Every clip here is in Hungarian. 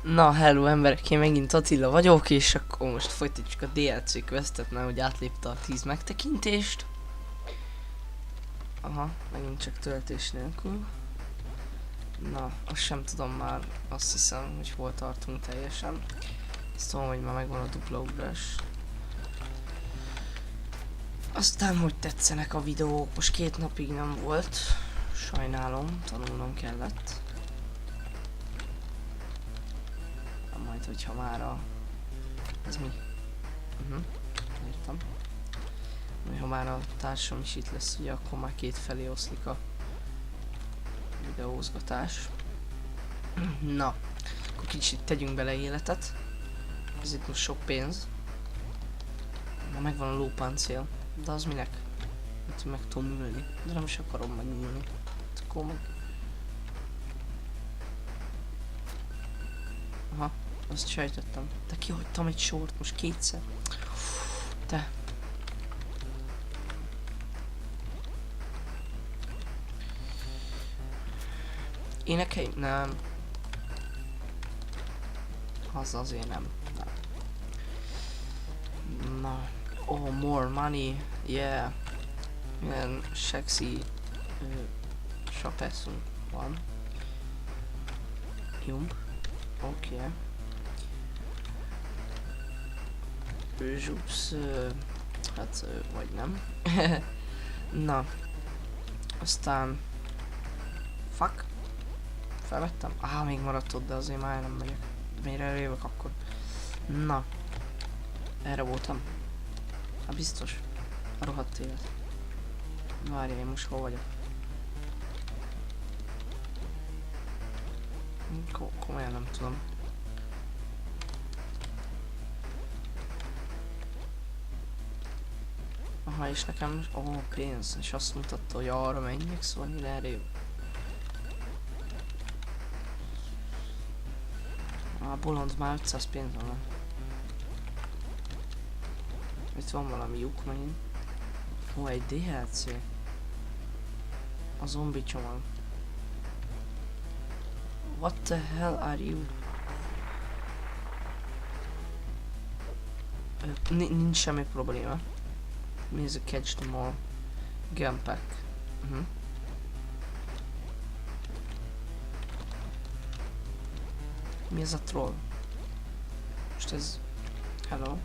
Na, hello emberek, én megint Attila vagyok, és akkor most folytatjuk a DLC questet, mert hogy átlépte a 10 megtekintést. Aha, megint csak töltés nélkül. Na, azt sem tudom már, azt hiszem, hogy hol tartunk teljesen. Azt tudom, hogy már megvan a dupla ugrás. Aztán, hogy tetszenek a videók, most 2 napig nem volt. Sajnálom, tanulnom kellett. Majd, hogyha már a... Ez mi? Értem. Ha már a társam is itt lesz, ugye, akkor már két felé oszlik a videózgatás. Na, akkor kicsit tegyünk bele életet. Ez itt most sok pénz. Na, megvan a lópáncél. De az minek? Hát, meg tudom ülni. De nem is akarom megnyúlni. Akkor meg... Aha, azt sejtettem. De kihagytam egy sort most kétszer. Te. Énekelj? Nem. Az azért nem. Na. Oh, more money. Yeah. Milyen sexy sapeszunk van. Jump. Oké. Okay. Zsupsz. Hát, vagy nem. Na. Aztán... Fuck. Felvettem? Még maradt ott, de azért már nem megyek. Miért eljövök akkor? Na. Erre voltam. Hát biztos. A rohadt élet. Várjál, én most hol vagyok? Komolyan nem tudom. Aha, és nekem... pénz. És azt mutatta, hogy arra menjek, szóval mire erre jövök. Bolond, már 500 pénz van. Itt van valami lyuk megint. Egy DLC. A zombi csomag. What the hell are you? Nincs semmi probléma. Mi ez a catch them all? Gun pack. Mi ez a troll? Most ez... Hello?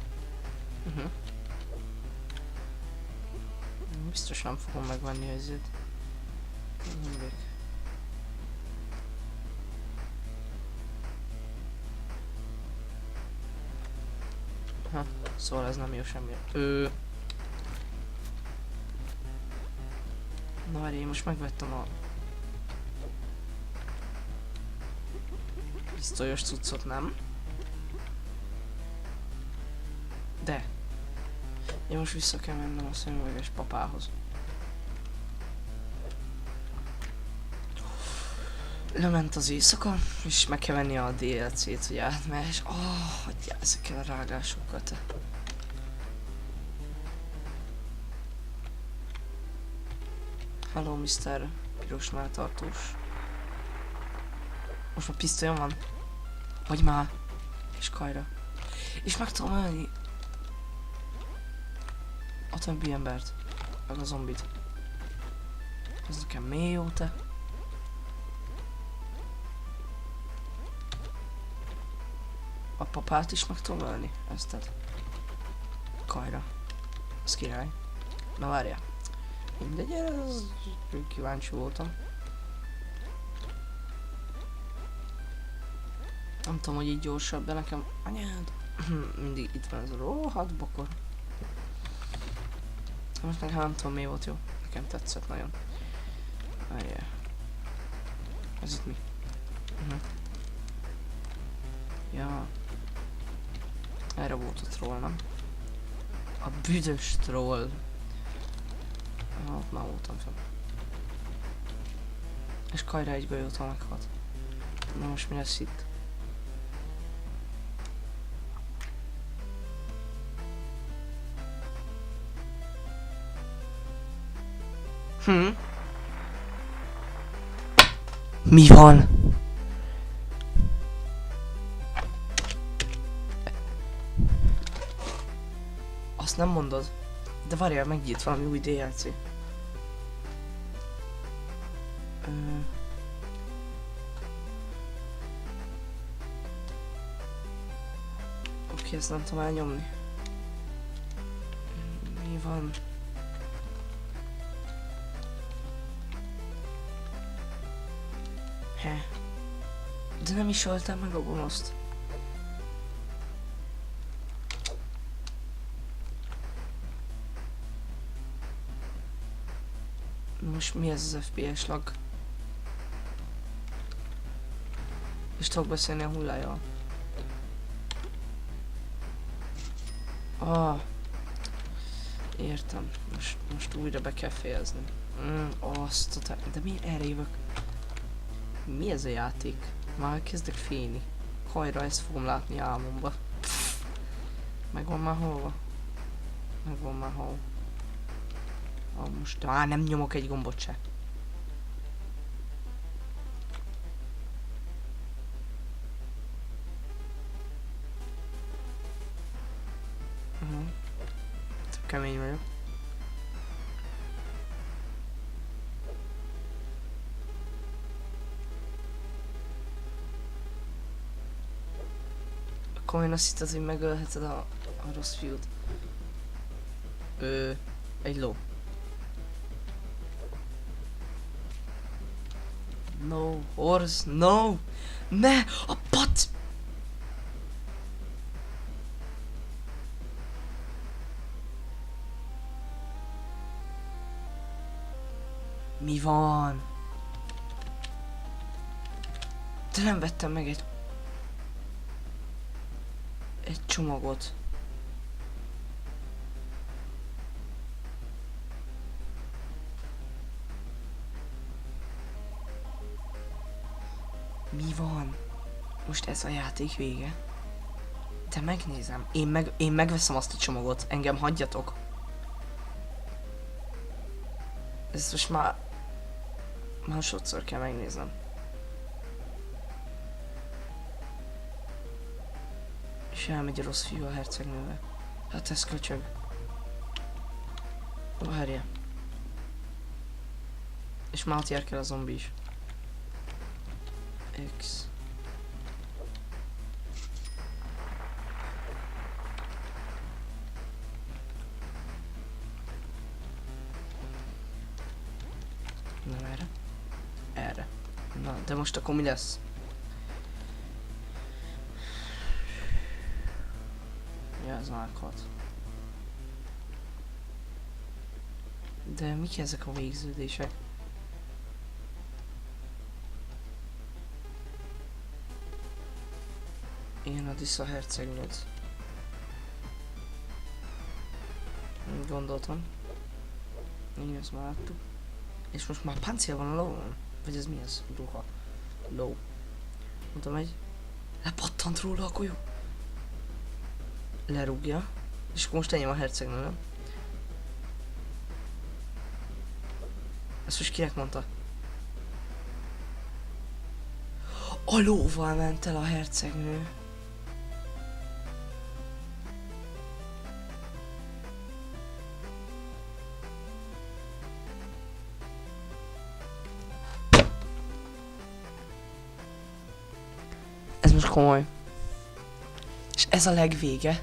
Biztos nem fogom megvenni a izét. Mindig. Szóval ez nem jó semmi. Na várj, én most megvettem a... pisztolyos cuccot, nem? De... Én most vissza kell mennem a szemüveges papához. Lement az éjszaka, és meg kell venni a DLC-t, hogy átmegy, és hagyjál ezekkel a rágásokkal, te. Hello, Mr. Piros melltartós. Most már pisztolyom van. Vagy már. És kajra. És meg tudom ölni a többi embert. Meg a zombit. Ez nekem mély jó, te. A papát is meg tudom ölni. Ezt tehát. Kajra. Ez király. Na várjál. Mindegy, ez... kíváncsi voltam. Nem tudom, hogy így gyorsabb, de nekem... Anyád... mindig itt van ez a rohadt bokor. Most meg nem tudom, mi volt jó. Nekem tetszett nagyon. Várjál. Ez itt mi? Ja. Erre volt a troll, nem? A büdös troll. Ott már voltam fel. És kajra egy golyótól meghalt. Na most mi lesz itt? Mi van? Azt nem mondod. De várjál, megnyit valami új DLC. Oké, ezt nem tudom elnyomni. Mi van? De nem is öltem meg a gonoszt. Most mi ez az FPS lag? És tudok beszélni a hullájjal. Értem. Most újra be kell fejezni. De miért erre jövök? Mi ez a játék? Már kezdek félni. Hajra, ezt fogom látni álmomba. Megvan már hol? Most nem nyomok egy gombot se. Kemény vagyok. Akkor én azt hitted, hogy megölheted a rossz fiút. Egy ló. No, horse, no! Ne! A pat! Mi van? De nem vettem meg egy csomagot. Mi van? Most ez a játék vége? De megnézem. Én megveszem azt a csomagot. Engem hagyjatok. Ez most már másodszor kell megnéznem. És elmegy a rossz fiú a hercegnővel. Hát ez köcsög. Várja. És már ott kell a zombi is. X. Nem erre. Erre. Na, de most akkor mi lesz? Ja, ez meghalt. De mik ezek a végződések? Én ad vissza a hercegnőt. Úgy gondoltam. Én ezt már láttuk. És most már páncél van a lóon? Vagy ez mi ez? Ruha. Ló. Mondom, egy... Lepattant róla a golyó. Lerúgja. És akkor most enyém a hercegnő, nem? Ezt most kinek mondta? A lóval ment el a hercegnő. Ez most komoly. És ez a legvége.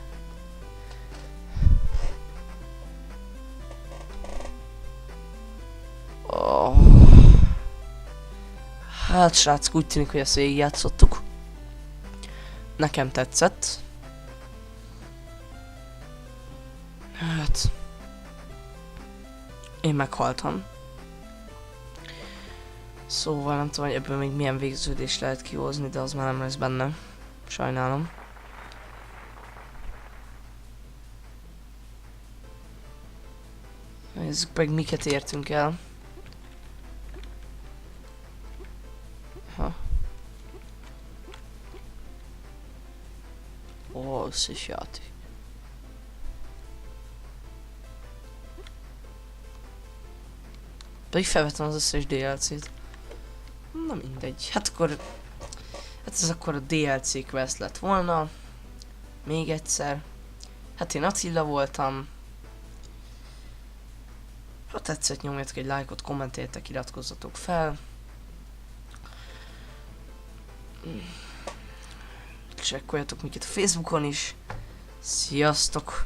Hát srácok, úgy tűnik, hogy ezt végigjátszottuk. Nekem tetszett. Hát... Én meghaltam. Szóval nem tudom, hogy ebből még milyen végződést lehet kihozni, de az már nem lesz benne. Sajnálom. Nézzük meg, miket értünk el. Összes játék. Pedig felvettem az összes DLC-t. Na mindegy. Hát akkor... Hát ez akkor a DLC quest lett volna. Még egyszer. Hát én Attila voltam. Ha tetszett, nyomjatok egy lájkot, kommentéljetek, iratkozzatok fel. Csekkoljatok minket a Facebookon is. Sziasztok!